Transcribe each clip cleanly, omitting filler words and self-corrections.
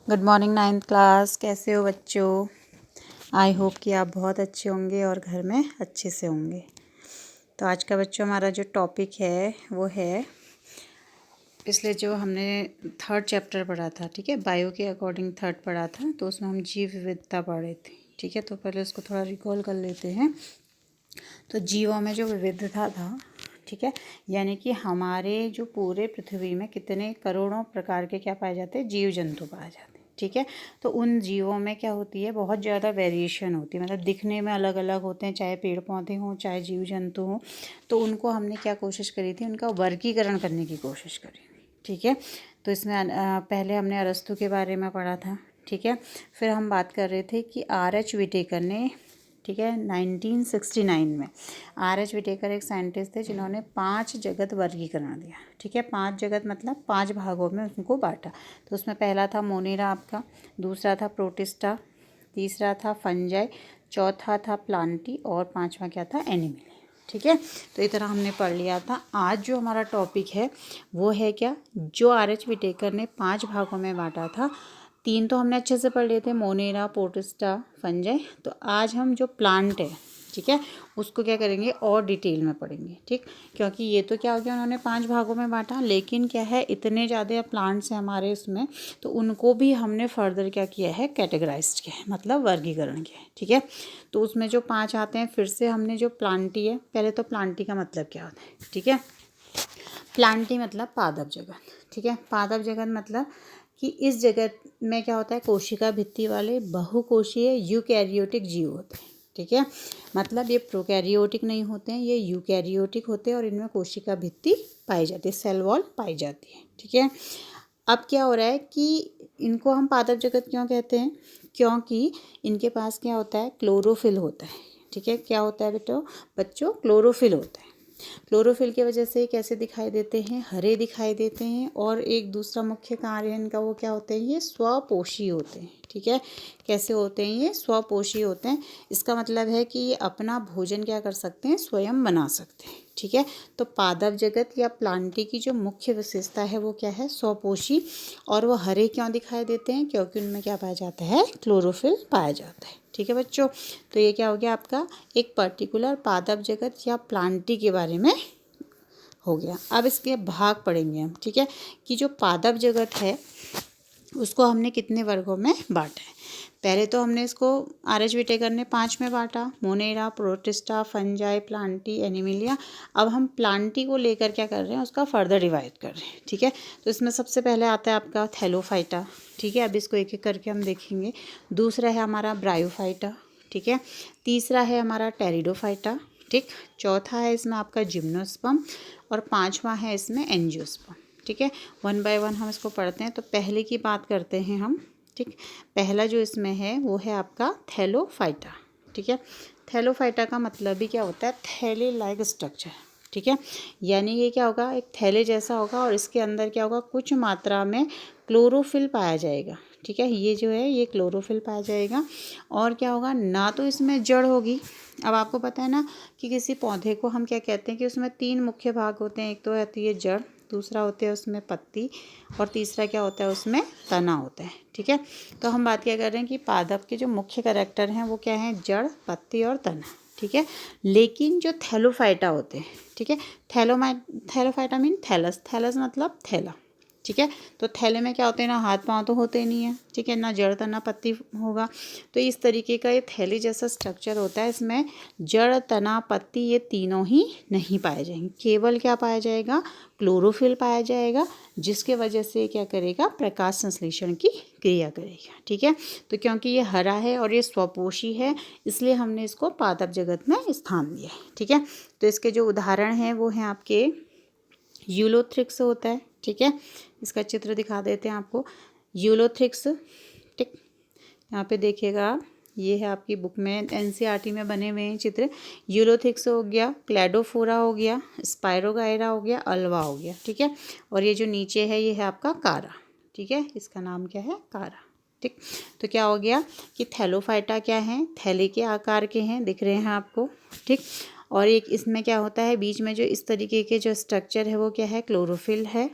Good morning ninth class. कैसे हो बच्चों? आई होप कि आप बहुत अच्छे होंगे और घर में अच्छे से होंगे। तो आज का बच्चों हमारा जो टॉपिक है वो है, पिछले जो हमने थर्ड चैप्टर पढ़ा था, ठीक है, बायो के अकॉर्डिंग थर्ड पढ़ा था, तो उसमें हम जीव विविधता पढ़े थे, ठीक है। तो पहले उसको थोड़ा रिकॉल कर लेते हैं। तो जीवों में जो विविधता था, ठीक है, यानी कि हमारे जो पूरे पृथ्वी में कितने करोड़ों प्रकार के क्या पाए जाते हैं, जीव जंतु पाए जाते हैं, ठीक है। तो उन जीवों में क्या होती है, बहुत ज़्यादा वेरिएशन होती है, मतलब दिखने में अलग अलग होते हैं, चाहे पेड़ पौधे हों चाहे जीव जंतु हों। तो उनको हमने क्या कोशिश करी थी, उनका वर्गीकरण करने की कोशिश करी, ठीक है। तो इसमें पहले हमने अरस्तु के बारे में पढ़ा था, ठीक है। फिर हम बात कर रहे थे कि R.H. विटेकर ने, ठीक है, 1969 में R.H. विटेकर एक साइंटिस्ट थे जिन्होंने 5 जगत वर्गीकरण दिया, ठीक है। 5 जगत मतलब 5 भागों में उनको बांटा। तो उसमें पहला था मोनेरा आपका, दूसरा था प्रोटिस्टा, तीसरा था फंजाई, चौथा था प्लांटी और पांचवा क्या था, एनिमल, ठीक है। तो इस तरह हमने पढ़ लिया था। आज जो हमारा टॉपिक है वो है क्या, जो R.H. विटेकर ने 5 भागों में बांटा था। 3 तो हमने अच्छे से पढ़ लिए थे, मोनेरा, प्रोटिस्टा, फंजाई। तो आज हम जो प्लांट है, ठीक है, उसको क्या करेंगे और डिटेल में पढ़ेंगे, ठीक। क्योंकि ये तो क्या हो गया, उन्होंने 5 भागों में बांटा, लेकिन क्या है, इतने ज़्यादा प्लांट्स हैं हमारे उसमें, तो उनको भी हमने फर्दर क्या किया है, कैटेगराइज किया है, मतलब वर्गीकरण किया है, ठीक है। तो उसमें जो 5 आते हैं, फिर से हमने जो प्लांटी है, पहले तो प्लांटी का मतलब क्या होता है, ठीक है। प्लांटी मतलब पादप जगत, ठीक है। पादप जगत मतलब कि इस जगत में क्या होता है, कोशिका भित्ति वाले बहुकोशीय यूकैरियोटिक जीव होते हैं, ठीक है। मतलब ये प्रोकैरियोटिक नहीं होते हैं, ये यूकैरियोटिक होते हैं और इनमें कोशिका भित्ति पाई जाती है, सेल वॉल पाई जाती है, ठीक है। अब क्या हो रहा है कि इनको हम पादप जगत क्यों कहते हैं, क्योंकि इनके पास क्या होता है, क्लोरोफिल होता है, ठीक है। क्या होता है बच्चों, क्लोरोफिल होता है। क्लोरोफिल की वजह से कैसे दिखाई देते हैं, हरे दिखाई देते हैं। और एक दूसरा मुख्य कार्य इनका वो क्या होते हैं, ये स्वपोषी होते हैं, ठीक है। कैसे होते हैं, ये स्वपोषी होते हैं। इसका मतलब है कि ये अपना भोजन क्या कर सकते हैं, स्वयं बना सकते हैं, ठीक है। तो पादप जगत या प्लांटी की जो मुख्य विशेषता है वो क्या है, स्वपोषी। और वो हरे क्यों दिखाई देते हैं, क्योंकि उनमें क्या पाया जाता है, क्लोरोफिल पाया जाता है, ठीक है बच्चों। तो ये क्या हो गया आपका, एक पर्टिकुलर पादप जगत या प्लांटी के बारे में हो गया। अब इसके भाग पढ़ेंगे हम, ठीक है, कि जो पादप जगत है उसको हमने कितने वर्गों में बांटा है। पहले तो हमने इसको R.H. विटेकर ने 5 में बांटा, Monera, protista, fungi, Plantae, Animalia. अब हम प्लांटी को लेकर क्या कर रहे हैं, उसका फर्दर डिवाइड कर रहे हैं, ठीक है। तो इसमें सबसे पहले आता है आपका थैलोफाइटा, ठीक है। अब इसको एक एक करके हम देखेंगे। दूसरा है हमारा ब्रायोफाइटा, ठीक है। तीसरा है हमारा टेरिडोफाइटा, ठीक। चौथा है इसमें आपका जिम्नोस्पर्म और पांचवा है इसमें एंजियोस्पर्म, ठीक है। 1 बाय 1 हम इसको पढ़ते हैं। तो पहले की बात करते हैं हम, ठीक। पहला जो इसमें है वो है आपका थैलोफाइटा, ठीक है। थैलोफाइटा का मतलब भी क्या होता है, थैले लाइक स्ट्रक्चर, ठीक है। यानी ये क्या होगा, एक थैले जैसा होगा और इसके अंदर क्या होगा, कुछ मात्रा में क्लोरोफिल पाया जाएगा, ठीक है। ये जो है ये क्लोरोफिल पाया जाएगा। और क्या होगा, ना तो इसमें जड़ होगी। अब आपको पता है ना कि किसी पौधे को हम क्या कहते हैं कि उसमें 3 मुख्य भाग होते हैं, एक तो होती है जड़, दूसरा होते हैं उसमें पत्ती और तीसरा क्या होता है, उसमें तना होता है, ठीक है। तो हम बात क्या कर रहे हैं कि पादप के जो मुख्य कैरेक्टर हैं वो क्या हैं, जड़, पत्ती और तना, ठीक है। लेकिन जो थैलोफाइटा होते हैं, ठीक है, थैलोफाइटा मीन थैलस, थैलस मतलब थैला, ठीक है। तो थैले में क्या होते हैं ना, हाथ पांव तो होते ही नहीं है, ठीक है, ना जड़ तना पत्ती होगा। तो इस तरीके का ये थैली जैसा स्ट्रक्चर होता है। इसमें जड़, तना, पत्ती ये तीनों ही नहीं पाए जाएंगे, केवल क्या पाया जाएगा, क्लोरोफिल पाया जाएगा, जिसके वजह से क्या करेगा, प्रकाश संश्लेषण की क्रिया करेगा, ठीक है। तो क्योंकि ये हरा है और ये स्वपोषी है, इसलिए हमने इसको पादप जगत में स्थान दिया है, ठीक है। तो इसके जो उदाहरण हैं वो हैं आपके यूलोथ्रिक्स होता है, ठीक है। इसका चित्र दिखा देते हैं आपको, यूलोथ्रिक्स, ठीक। यहाँ पे देखिएगा आप, ये है आपकी बुक में, NCERT में बने हुए हैं चित्र। यूलोथ्रिक्स हो गया, क्लैडोफोरा हो गया, स्पायरोगायरा हो गया, अल्वा हो गया, ठीक है। और ये जो नीचे है ये है आपका कारा, ठीक है, इसका नाम क्या है, कारा, ठीक। तो क्या हो गया कि थैलोफाइटा क्या है, थैले के आकार के हैं, दिख रहे हैं आपको, ठीक। और एक इसमें क्या होता है, बीच में जो इस तरीके के जो स्ट्रक्चर है वो क्या है, क्लोरोफिल है,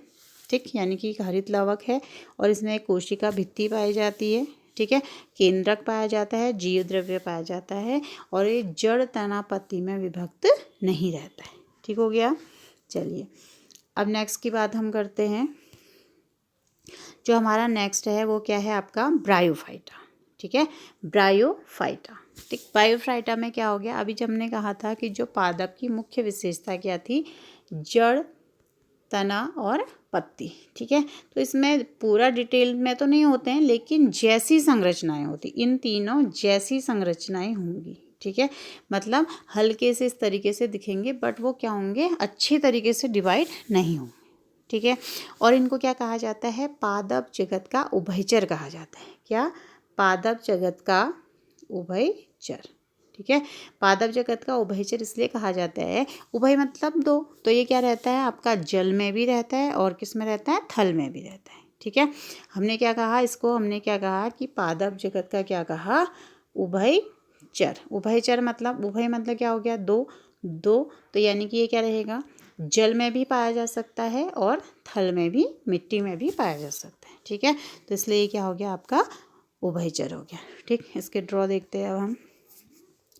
ठीक, यानी कि हरित लवक है और इसमें कोशिका भित्ति पाई जाती है। ठीक है, केंद्रक पाया जाता है, जीव द्रव्य पाया जाता है और ये जड़ तना पत्ती में विभक्त नहीं रहता है। ठीक हो गया। चलिए अब नेक्स्ट की बात हम करते हैं। जो हमारा नेक्स्ट है वो क्या है आपका ब्रायोफाइटा। ठीक है, ब्रायोफाइटा। ठीक, ब्रायोफाइटा में क्या हो गया, अभी जब हमने कहा था कि जो पादप की मुख्य विशेषता क्या थी, जड़, तना और पत्ती। ठीक है, तो इसमें पूरा डिटेल में तो नहीं होते हैं लेकिन जैसी संरचनाएं होती, इन तीनों जैसी संरचनाएं होंगी। ठीक है, मतलब हल्के से इस तरीके से दिखेंगे बट वो क्या होंगे, अच्छे तरीके से डिवाइड नहीं होंगे। ठीक है, और इनको क्या कहा जाता है, पादप जगत का उभयचर कहा जाता है। क्या, पादप जगत का उभयचर। ठीक है, पादप जगत का उभयचर इसलिए कहा जाता है, उभय मतलब दो, तो ये क्या रहता है आपका, जल में भी रहता है और किस में रहता है, थल में भी रहता है। ठीक है, हमने क्या कहा इसको, हमने क्या कहा कि पादप जगत का क्या कहा, उभयचर। उभयचर मतलब, उभय मतलब क्या हो गया, दो, तो यानी कि ये क्या रहेगा, जल में भी पाया जा सकता है और थल में भी, मिट्टी में भी पाया जा सकता है। ठीक है, तो इसलिए ये क्या हो गया आपका उभयचर हो गया। ठीक, इसके ड्रॉ देखते हैं अब हम।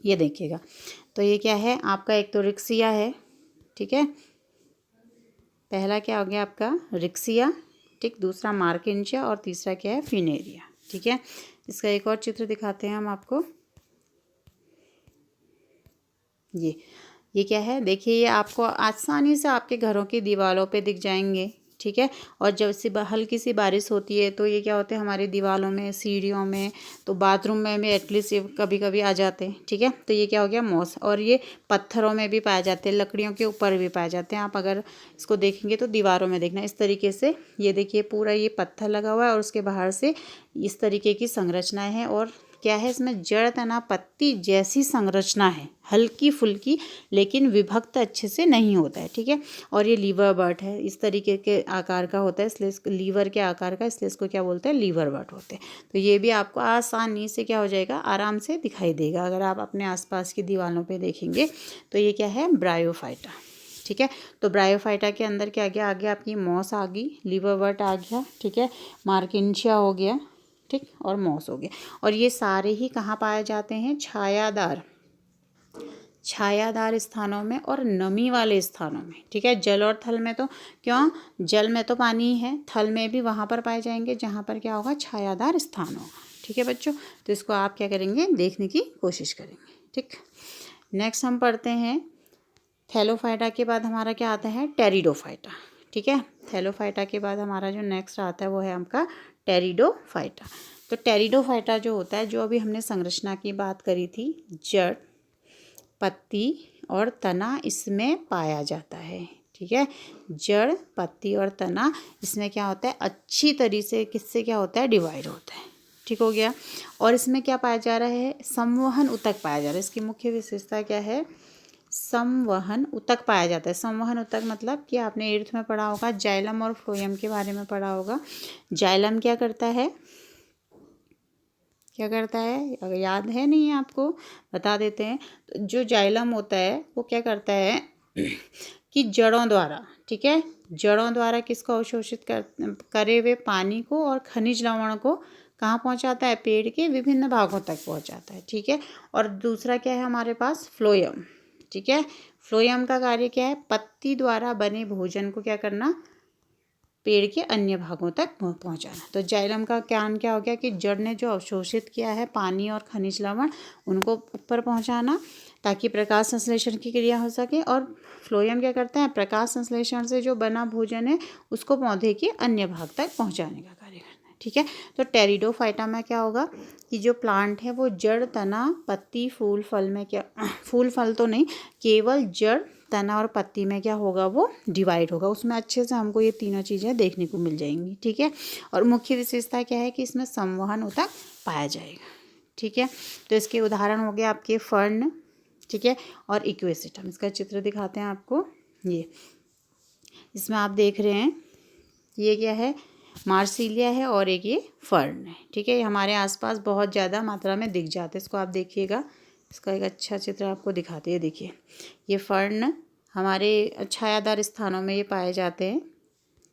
ये देखिएगा, तो ये क्या है आपका, एक तो रिक्सिया है। ठीक है, पहला क्या हो गया आपका रिक्सिया। ठीक, दूसरा मार्किंचिया और तीसरा क्या है, फिनेरिया। ठीक है, इसका एक और चित्र दिखाते हैं हम आपको। ये क्या है, देखिए ये आपको आसानी से आपके घरों की दीवारों पे दिख जाएंगे। ठीक है, और जब से हल्की सी बारिश होती है तो ये क्या होते हैं हमारी दीवारों में, सीढ़ियों में, तो बाथरूम में भी एटलीस्ट ये कभी कभी आ जाते हैं। ठीक है, तो ये क्या हो गया मॉस, और ये पत्थरों में भी पाए जाते हैं, लकड़ियों के ऊपर भी पाए जाते हैं। आप अगर इसको देखेंगे तो दीवारों में देखना इस तरीके से, ये देखिए पूरा ये पत्थर लगा हुआ है और उसके बाहर से इस तरीके की संरचनाएँ हैं और क्या है इसमें, जड़ तना पत्ती जैसी संरचना है, हल्की फुल्की, लेकिन विभक्त अच्छे से नहीं होता है। ठीक है, और ये लीवर बर्ड है, इस तरीके के आकार का होता है, इसलिए इसको लीवर के आकार का, इसलिए इसको क्या बोलते हैं, लीवर बर्ड होते हैं। तो ये भी आपको आसानी से क्या हो जाएगा, आराम से दिखाई देगा अगर आप अपने आसपास की दीवारों पे देखेंगे। तो ये क्या है, ब्रायोफाइटा। ठीक है, तो ब्रायोफाइटा के अंदर क्या आ गया, आगे आपकी मॉस आ गई, लीवर बर्ड आ गया। ठीक है, मार्किंचिया हो गया, ठीक, और मॉस हो गया। और ये सारे ही कहाँ पाए जाते हैं, छायादार स्थानों में और नमी वाले स्थानों में। ठीक है, जल और थल में तो क्यों, जल में तो पानी ही है, थल में भी वहाँ पर पाए जाएंगे जहाँ पर क्या होगा, छायादार स्थान होगा। ठीक है बच्चों, तो इसको आप क्या करेंगे, देखने की कोशिश करेंगे। ठीक, नेक्स्ट हम पढ़ते हैं थैलोफाइटा के बाद हमारा क्या आता है, टेरिडोफाइटा। ठीक है, थैलोफाइटा के बाद हमारा जो नेक्स्ट आता है वो है आपका टेरिडोफाइटा। तो टेरिडोफाइटा जो होता है, जो अभी हमने संरचना की बात करी थी, जड़, पत्ती और तना इसमें पाया जाता है। ठीक है, जड़, पत्ती और तना इसमें क्या होता है, अच्छी तरीके से किससे क्या होता है, डिवाइड होता है। ठीक हो गया, और इसमें क्या पाया जा रहा है, संवहन ऊतक पाया जा रहा है। इसकी मुख्य विशेषता क्या है, संवहन ऊतक पाया जाता है। संवहन ऊतक मतलब कि आपने 8th में पढ़ा होगा, जाइलम और फ्लोएम के बारे में पढ़ा होगा। जाइलम क्या करता है, क्या करता है, अगर याद है नहीं है आपको बता देते हैं। तो जो जाइलम होता है वो क्या करता है कि जड़ों द्वारा, ठीक है, जड़ों द्वारा किसको अवशोषित करे हुए पानी को और खनिज लवण को कहाँ पहुँचाता है, पेड़ के विभिन्न भागों तक पहुँचाता है। ठीक है, और दूसरा क्या है हमारे पास, फ्लोएम। ठीक है, फ्लोएम का कार्य क्या है, पत्ती द्वारा बने भोजन को क्या करना, पेड़ के अन्य भागों तक पहुंचाना। तो जाइलम का ज्ञान क्या हो गया कि जड़ ने जो अवशोषित किया है पानी और खनिज लवण, उनको ऊपर पहुंचाना ताकि प्रकाश संश्लेषण की क्रिया हो सके। और फ्लोएम क्या करता है, प्रकाश संश्लेषण से जो बना भोजन है उसको पौधे के अन्य भाग तक पहुंचाने का कार्य करता है। ठीक है, तो टेरिडोफाइटा में क्या होगा कि जो प्लांट है वो जड़, तना, पत्ती, फूल, फल में क्या, फूल फल तो नहीं, केवल जड़, तना और पत्ती में क्या होगा, वो डिवाइड होगा। उसमें अच्छे से हमको ये तीनों चीज़ें देखने को मिल जाएंगी। ठीक है, और मुख्य विशेषता क्या है कि इसमें संवहन ऊतक पाया जाएगा। ठीक है, तो इसके उदाहरण हो गए आपके फर्न, ठीक है, और इक्वेसिटम। इसका चित्र दिखाते हैं आपको। ये इसमें आप देख रहे हैं ये क्या है, मार्सिलिया है और एक ये फर्न है। ठीक है, ये हमारे आसपास बहुत ज़्यादा मात्रा में दिख जाते हैं। इसको आप देखिएगा, इसका एक अच्छा चित्र आपको दिखाते हैं। देखिए ये फर्न हमारे छायादार स्थानों में ये पाए जाते हैं।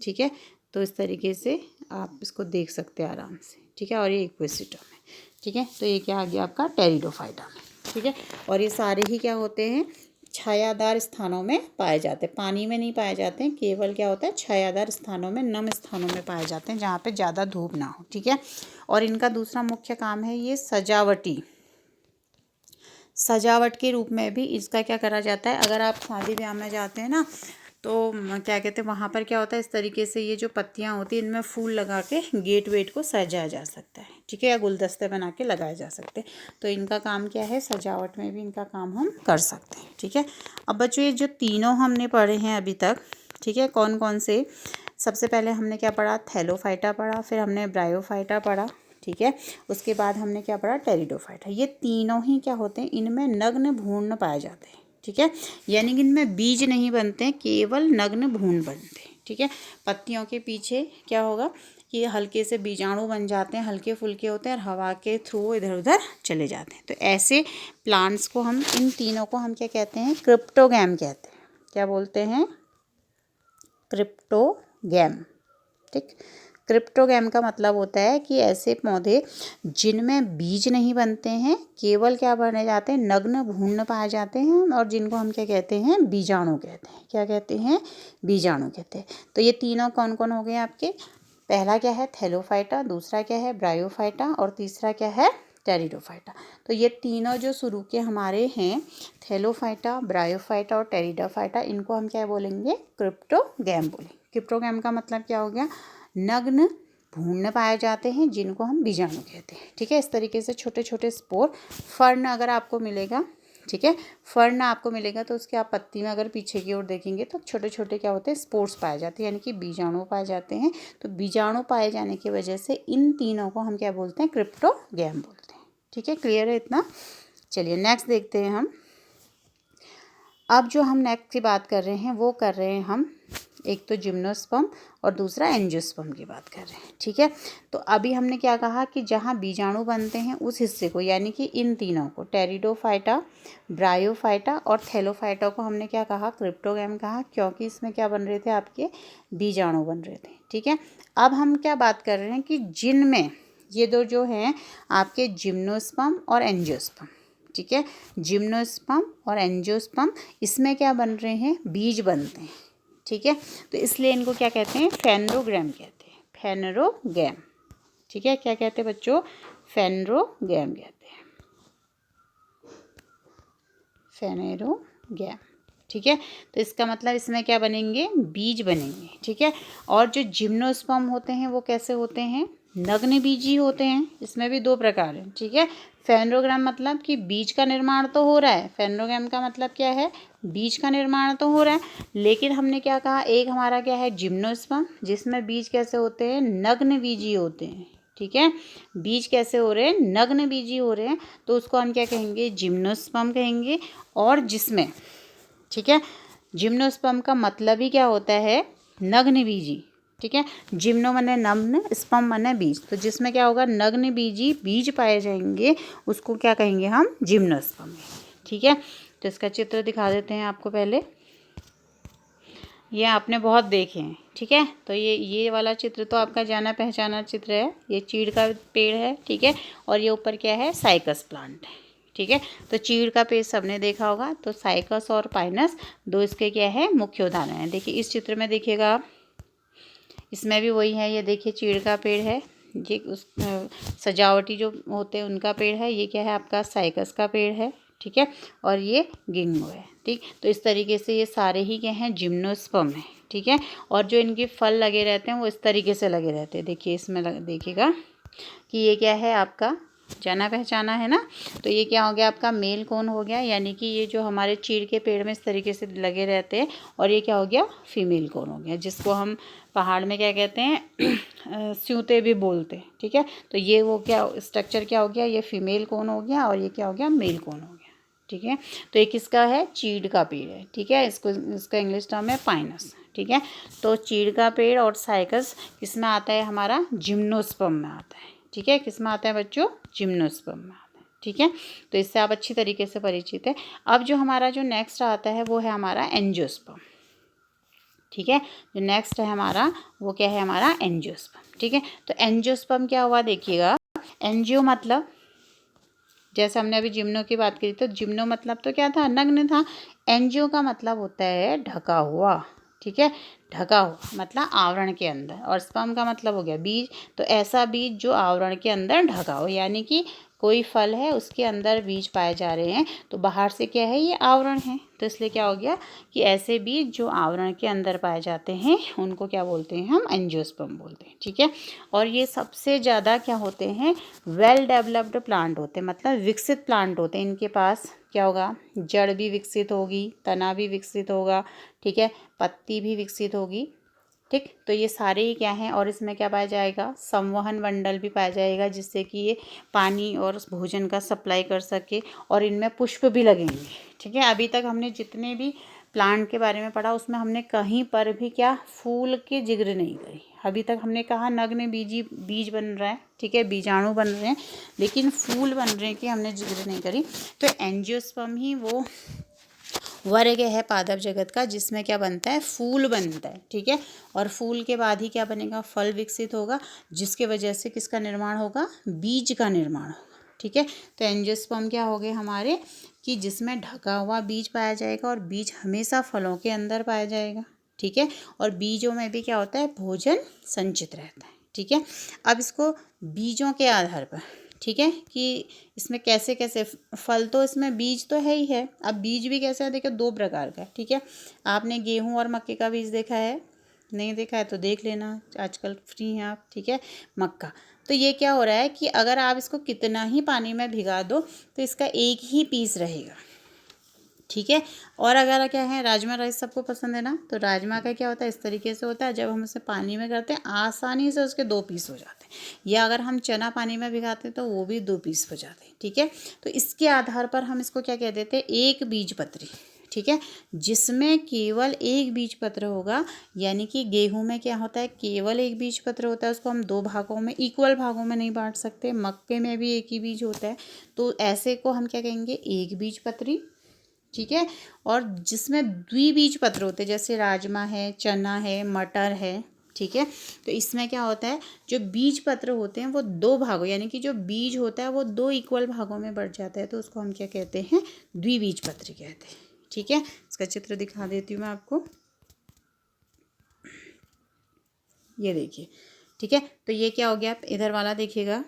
ठीक है, तो इस तरीके से आप इसको देख सकते हैं आराम से, ठीक है। और ये इक्वेसिटम है, ठीक है। तो ये क्या आ गया आपका टेरिडोफाइटा में, ठीक है। और ये सारे ही क्या होते हैं, छायादार स्थानों में पाए जाते हैं, पानी में नहीं पाए जाते हैं। केवल क्या होता है, छायादार स्थानों में, नम स्थानों में पाए जाते हैं, जहाँ पे ज़्यादा धूप ना हो, ठीक है। और इनका दूसरा मुख्य काम है ये सजावट के रूप में भी इसका क्या करा जाता है। अगर आप शादी ब्याह में जाते हैं ना, तो क्या कहते हैं, वहाँ पर क्या होता है, इस तरीके से ये जो पत्तियाँ होती हैं इनमें फूल लगा के गेट वेट को सजाया जा सकता है, ठीक है, या गुलदस्ते बना के लगाए जा सकते हैं। तो इनका काम क्या है, सजावट में भी इनका काम हम कर सकते हैं, ठीक है। अब बच्चों ये जो तीनों हमने पढ़े हैं अभी तक, ठीक है, कौन कौन से, सबसे पहले हमने क्या पढ़ा, थैलोफाइटा पढ़ा, फिर हमने ब्रायोफाइटा पढ़ा, ठीक है। उसके बाद हमने क्या पढ़ा, टेरिडोफाइटा। ये तीनों ही क्या होते हैं, इनमें नग्न भ्रूण पाए जाते हैं, ठीक है। यानी कि इनमें बीज नहीं बनते हैं, केवल नग्न भ्रूण बनते हैं, ठीक है। पत्तियों के पीछे क्या होगा कि हल्के से बीजाणु बन जाते हैं, हल्के फुल्के होते हैं और हवा के थ्रू इधर उधर चले जाते हैं। तो ऐसे प्लांट्स को हम, इन तीनों को हम क्या कहते हैं, क्रिप्टोगैम कहते हैं। क्या बोलते हैं, क्रिप्टोगैम, ठीक। क्रिप्टोगैम का मतलब होता है कि ऐसे पौधे जिनमें बीज नहीं बनते हैं, केवल क्या बने जाते हैं, नग्न भ्रूण पाए जाते हैं, और जिनको हम क्या कहते हैं, बीजाणु कहते हैं। क्या कहते हैं, बीजाणु कहते हैं। तो ये तीनों कौन कौन हो गए आपके, पहला क्या है, थैलोफाइटा, दूसरा क्या है, ब्रायोफाइटा, और तीसरा क्या है, टेरिडोफाइटा। तो ये तीनों जो शुरू के हमारे हैं, थैलोफाइटा, ब्रायोफाइटा और टेरिडोफाइटा, इनको हम क्या बोलेंगे, क्रिप्टोगैम बोलेंगे। क्रिप्टोगैम का मतलब क्या हो गया, नग्न भ्रूण पाए जाते हैं, जिनको हम बीजाणु कहते हैं, ठीक है। इस तरीके से छोटे छोटे स्पोर, फर्न अगर आपको मिलेगा, ठीक है, फर्न आपको मिलेगा तो उसके आप पत्ती में अगर पीछे की ओर देखेंगे तो छोटे छोटे क्या होते हैं, स्पोर्स पाए जाते हैं, यानी कि बीजाणु पाए जाते हैं। तो बीजाणु पाए जाने की वजह से इन तीनों को हम क्या बोलते हैं, क्रिप्टोगैम बोलते हैं, ठीक है। क्लियर है इतना। चलिए नेक्स्ट देखते हैं हम। अब जो हम नेक्स्ट की बात कर रहे हैं वो कर रहे हैं हम, एक तो जिम्नोस्पर्म और दूसरा एंजियोस्पर्म की बात कर रहे हैं, ठीक है। तो अभी हमने क्या कहा कि जहाँ बीजाणु बनते हैं उस हिस्से को, यानी कि इन तीनों को, टेरिडोफाइटा, ब्रायोफाइटा और थैलोफाइटा को हमने क्या कहा, क्रिप्टोगैम कहा, क्योंकि इसमें क्या बन रहे थे, आपके बीजाणु बन रहे थे, ठीक है। अब हम क्या बात कर रहे हैं कि जिनमें ये दो जो हैं आपके, जिम्नोस्पर्म और एंजियोस्पर्म, ठीक है, जिम्नोस्पर्म और एंजियोस्पर्म, इसमें क्या बन रहे हैं, बीज बनते हैं, ठीक है। तो इसलिए इनको क्या कहते हैं, फेनरोगैम कहते हैं, फेनरोगैम, ठीक है। क्या कहते हैं बच्चों, फेनरोगैम कहते हैं, फेनरोगैम, ठीक है। तो इसका मतलब इसमें क्या बनेंगे, बीज बनेंगे, ठीक है। और जो जिम्नोस्पर्म होते हैं वो कैसे होते हैं, नग्न बीजी होते हैं। इसमें भी दो प्रकार हैं, ठीक है। फेनरोगैम मतलब कि बीज का निर्माण तो हो रहा है, फेनरोगैम का मतलब क्या है, बीज का निर्माण तो हो रहा है, लेकिन हमने क्या कहा, एक हमारा क्या है, जिम्नोस्पर्म, जिसमें बीज कैसे होते हैं, नग्न बीजी होते हैं, ठीक है। बीज कैसे हो रहे हैं, नग्न बीजी हो रहे हैं, तो उसको हम क्या कहेंगे, जिम्नोस्पर्म कहेंगे। और जिसमें, ठीक है, जिम्नोस्पर्म का मतलब ही क्या होता है, नग्न बीजी, ठीक है। जिम्नो मने नग्न, स्पर्म मने बीज, तो जिसमें क्या होगा, नग्न बीजी बीज पाए जाएंगे, उसको क्या कहेंगे हम, जिम्नोस्पर्म, ठीक है। तो इसका चित्र दिखा देते हैं आपको पहले, ये आपने बहुत देखे हैं, ठीक है। तो ये वाला चित्र तो आपका जाना पहचाना चित्र है, ये चीड़ का पेड़ है, ठीक है। और ये ऊपर क्या है, साइकस प्लांट है, ठीक है। तो चीड़ का पेड़ सबने देखा होगा, तो साइकस और पाइनस दो इसके क्या है, मुख्य उदाहरण है। देखिए इस चित्र में देखिएगा आप, इसमें भी वही है, ये देखिए चीड़ का पेड़ है, ये उस सजावटी जो होते हैं उनका पेड़ है, ये क्या है आपका, साइकस का पेड़ है, ठीक है। और ये गिंगो है, ठीक। तो इस तरीके से ये सारे ही क्या हैं, जिम्नोस्पर्म है, ठीक है। और जो इनके फल लगे रहते हैं वो इस तरीके से लगे रहते हैं, देखिए इसमें देखिएगा कि ये क्या है आपका, जाना पहचाना है ना। तो ये क्या हो गया आपका, मेल कोन हो गया, यानी कि ये जो हमारे चीड़ के पेड़ में इस तरीके से लगे रहते हैं। और ये क्या हो गया, फीमेल कोन हो गया, जिसको हम पहाड़ में क्या कहते हैं, स्यूते भी बोलते हैं, ठीक है। तो ये वो क्या स्ट्रक्चर क्या हो गया, ये फीमेल कोन हो गया, और ये क्या हो गया, मेल कोन हो गया, ठीक है। तो ये किसका है, चीड़ का पेड़ है, ठीक है। इसका इंग्लिश टर्म है पाइनस, ठीक है। तो चीड़ का पेड़ और साइकस किस में आता है, हमारा जिम्नोस्पर्म में आता है, ठीक है। किस में आता है बच्चों, जिम्नोस्पर्म में आता है, ठीक है। तो इससे आप अच्छी तरीके से परिचित है। अब जो हमारा जो नेक्स्ट आता है वो है हमारा एंजियोस्पर्म, ठीक है। जो नेक्स्ट है हमारा वो क्या है, हमारा एंजियोस्पर्म। ठीक है, तो एंजियोस्पर्म क्या हुआ देखिएगा, एंजियो मतलब जैसे हमने अभी जिम्नो की बात करी, तो जिम्नो मतलब तो क्या था, नग्न था। एंजियो का मतलब होता है ढका हुआ। ठीक है, ढका हुआ मतलब आवरण के अंदर, और स्पर्म का मतलब हो गया बीज। तो ऐसा बीज जो आवरण के अंदर ढका हो, यानी कि कोई फल है उसके अंदर बीज पाए जा रहे हैं, तो बाहर से क्या है, ये आवरण है, तो इसलिए क्या हो गया कि ऐसे बीज जो आवरण के अंदर पाए जाते हैं उनको क्या बोलते हैं, हम एंजियोस्पर्म बोलते हैं। ठीक है, और ये सबसे ज़्यादा क्या होते हैं, वेल डेवलप्ड प्लांट होते हैं, मतलब विकसित प्लांट होते हैं। इनके पास क्या होगा, जड़ भी विकसित होगी, तना भी विकसित होगा, ठीक है, पत्ती भी विकसित होगी। ठीक, तो ये सारे ही क्या हैं, और इसमें क्या पाया जाएगा, संवहन मंडल भी पाया जाएगा, जिससे कि ये पानी और भोजन का सप्लाई कर सके, और इनमें पुष्प भी लगेंगे। ठीक है, अभी तक हमने जितने भी प्लांट के बारे में पढ़ा उसमें हमने कहीं पर भी क्या फूल की जिक्र नहीं करी। अभी तक हमने कहा नग्न बीज बन रहा है, ठीक है, बीजाणु बन रहे हैं, लेकिन फूल बन रहे हैं कि हमने जिक्र नहीं करी। तो एंजियोस्पर्म ही वो वर्ग है पादप जगत का जिसमें क्या बनता है, फूल बनता है। ठीक है, और फूल के बाद ही क्या बनेगा, फल विकसित होगा, जिसके वजह से किसका निर्माण होगा, बीज का निर्माण होगा। ठीक है, तो एंजियोस्पर्म क्या हो गए हमारे, कि जिसमें ढका हुआ बीज पाया जाएगा, और बीज हमेशा फलों के अंदर पाया जाएगा। ठीक है, और बीजों में भी क्या होता है, भोजन संचित रहता है। ठीक है, अब इसको बीजों के आधार पर, ठीक है, कि इसमें कैसे कैसे फल, तो इसमें बीज तो है ही है। अब बीज भी कैसे है, देखिए दो प्रकार का है। ठीक है, आपने गेहूं और मक्के का बीज देखा है, नहीं देखा है तो देख लेना, आजकल फ्री हैं आप। ठीक है, मक्का, तो ये क्या हो रहा है कि अगर आप इसको कितना ही पानी में भिगा दो तो इसका एक ही पीस रहेगा। ठीक है, और अगर क्या है, राजमा राइस सबको पसंद है ना, तो राजमा का क्या होता है, इस तरीके से होता है, जब हम उसे पानी में करते हैं आसानी से उसके 2 पीस हो जाते हैं, या अगर हम चना पानी में भिगाते हैं तो वो भी 2 पीस हो जाते हैं। ठीक है, तो इसके आधार पर हम इसको क्या कह देते हैं, एक बीज पत्री। ठीक है, जिसमें केवल एक बीज पत्र होगा, यानी कि गेहूं में क्या होता है, केवल एक बीज पत्र होता है, उसको हम 2 भागों में, इक्वल भागों में नहीं बांट सकते। मक्के में भी एक ही बीज होता है, तो ऐसे को हम क्या कहेंगे, एक बीज पत्री। ठीक है, और जिसमें द्विबीज पत्र होते हैं, जैसे राजमा है, चना है, मटर है। ठीक है, तो इसमें क्या होता है, जो बीज पत्र होते हैं वो 2 भागों, यानी कि जो बीज होता है वो 2 इक्वल भागों में बढ़ जाता है, तो उसको हम क्या कहते हैं, द्विबीज पत्र कहते हैं। ठीक है, इसका चित्र दिखा देती हूँ मैं आपको, ये देखिए। ठीक है, तो ये क्या हो गया, आप इधर वाला देखिएगा,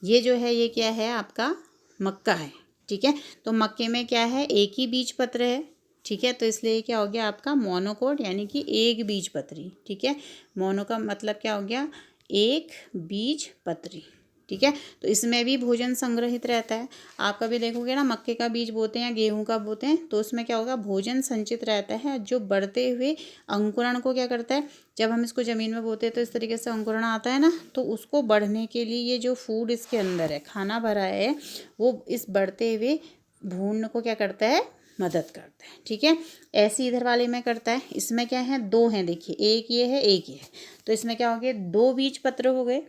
ये जो है ये क्या है, आपका मक्का है। ठीक है, तो मक्के में क्या है, एक ही बीज पत्र है। ठीक है, तो इसलिए क्या हो गया आपका मोनोकोट, यानी कि एक बीज पत्री। ठीक है, मोनो का मतलब क्या हो गया, एक बीज पत्री। ठीक है, तो इसमें भी भोजन संग्रहित रहता है। आप कभी देखोगे ना, मक्के का बीज बोते हैं या गेहूं का बोते हैं, तो उसमें क्या होगा, भोजन संचित रहता है, जो बढ़ते हुए अंकुरण को क्या करता है, जब हम इसको ज़मीन में बोते हैं तो इस तरीके से अंकुरण आता है ना, तो उसको बढ़ने के लिए ये जो फूड इसके अंदर है, खाना भरा है, वो इस बढ़ते हुए भ्रूण को क्या करता है, मदद करता है। ठीक है, ऐसे इधर वाले में करता है। इसमें क्या है, 2 हैं, देखिए, एक ये है, एक ये है, तो इसमें क्या हो गया, 2 बीज पत्र हो गए,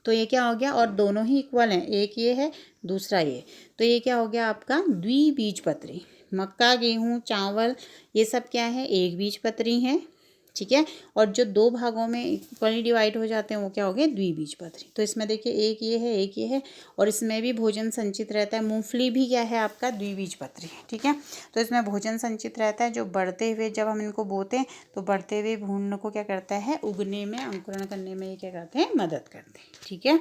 तो ये क्या हो गया, और दोनों ही इक्वल हैं, एक ये है, दूसरा ये, तो ये क्या हो गया आपका द्विबीजपत्री। मक्का, गेहूँ, चावल, ये सब क्या है, एक बीजपत्री हैं। ठीक है, और जो 2 भागों में इक्वली डिवाइड हो जाते हैं वो क्या हो गए, द्विबीजपत्री। तो इसमें देखिए एक ये है, एक ये है, और इसमें भी भोजन संचित रहता है। मूंगफली भी क्या है आपका, द्विबीजपत्री। ठीक है, तो इसमें भोजन संचित रहता है, जो बढ़ते हुए, जब हम इनको बोते हैं तो बढ़ते हुए भ्रूण को क्या करता है, उगने में, अंकुरण करने में ये क्या करते हैं, मदद करते हैं। ठीक है,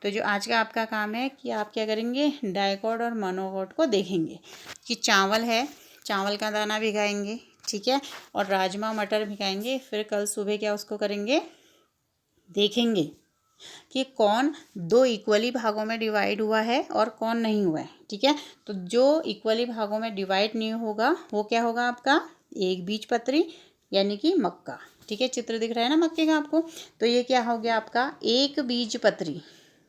तो जो आज का आपका काम है कि आप क्या करेंगे, डाइकोट और मोनोकोट को देखेंगे, कि चावल है, चावल का दाना भिगाएंगे। ठीक है, और राजमा मटर भिगाएंगे, फिर कल सुबह क्या उसको करेंगे, देखेंगे कि कौन 2 इक्वली भागों में डिवाइड हुआ है और कौन नहीं हुआ है। ठीक है, तो जो इक्वली भागों में डिवाइड नहीं होगा वो क्या होगा आपका, एक बीजपत्री, यानी कि मक्का। ठीक है, चित्र दिख रहा है ना मक्के का आपको, तो ये क्या हो गया आपका, एक बीजपत्री।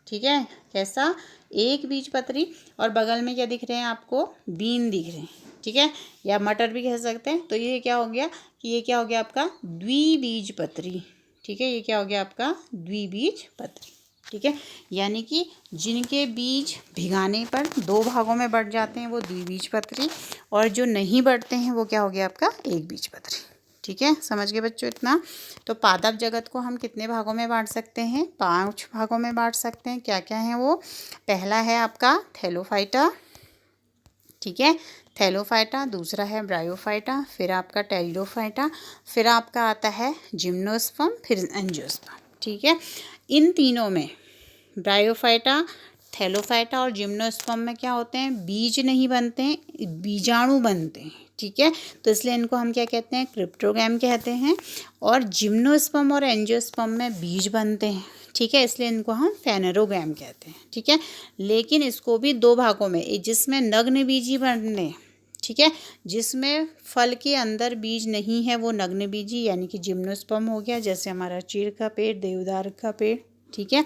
ठीक है, कैसा, एक बीजपत्री, और बगल में क्या दिख रहे हैं आपको, बीन दिख रहे हैं। ठीक है, या मटर भी कह सकते हैं। तो ये क्या हो गया, कि ये क्या हो गया आपका द्विबीजपत्री। ठीक है, ये क्या हो गया आपका द्विबीजपत्री। ठीक है, यानी कि जिनके बीज भिगाने पर 2 भागों में बढ़ जाते हैं वो द्विबीजपत्री, और जो नहीं बढ़ते हैं वो क्या हो गया आपका एक बीजपत्री। ठीक है, समझ गए बच्चों इतना। तो पादप जगत को हम कितने भागों में बांट सकते हैं? 5 भागों में बांट सकते हैं। क्या क्या है वो? पहला है आपका थैलोफाइटा, ठीक है, थैलोफाइटा। दूसरा है ब्रायोफाइटा, फिर आपका टेरिडोफाइटा, फिर आपका आता है जिम्नोस्पर्म, फिर एंजियोस्पर्म, ठीक है। इन तीनों में ब्रायोफाइटा, थैलोफाइटा और जिम्नोस्पर्म में क्या होते हैं? बीज नहीं बनते हैं, बीजाणु बनते हैं, ठीक है। तो इसलिए इनको हम क्या कहते हैं? क्रिप्टोगैम कहते हैं। और जिम्नोस्पर्म और एंजियोस्पर्म में बीज बनते हैं, ठीक है, इसलिए इनको हम फेनेरोगैम कहते हैं, ठीक है। लेकिन इसको भी 2 भागों में, जिसमें नग्न बीजी बनते, ठीक है, जिसमें फल के अंदर बीज नहीं है वो नग्न बीजी यानी कि जिम्नोस्पर्म हो गया, जैसे हमारा चीड़ का पेड़, देवदार का पेड़, ठीक है।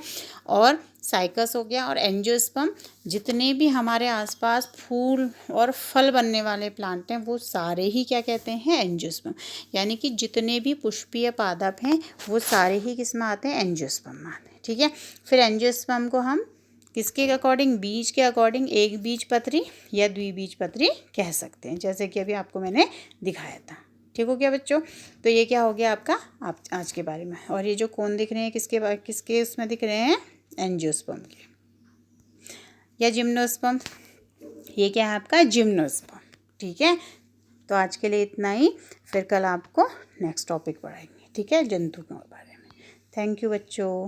और साइकस हो गया। और एंजियोस्पर्म, जितने भी हमारे आसपास फूल और फल बनने वाले प्लांट हैं वो सारे ही क्या कहते हैं? एंजियोस्पर्म। यानी कि जितने भी पुष्पीय पादप हैं वो सारे ही किस में आते हैं? एंजियोस्पर्म में आते हैं, ठीक है। फिर एंजियोस्पर्म को हम किसके अकॉर्डिंग? बीज के अकॉर्डिंग एक बीजपत्री या द्विबीजपत्री कह सकते हैं, जैसे कि अभी आपको मैंने दिखाया था। ठीक हो गया बच्चों? तो ये क्या हो गया आपका आज के बारे में। और ये जो कोन दिख रहे हैं किसके उसमें दिख रहे हैं? एंजियोस्पर्म के या जिम्नोस्पर्म। ये क्या है आपका? जिम्नोस्पर्म, ठीक है। तो आज के लिए इतना ही, फिर कल आपको नेक्स्ट टॉपिक पढ़ाएंगे, ठीक है, जंतु के बारे में। थैंक यू बच्चों।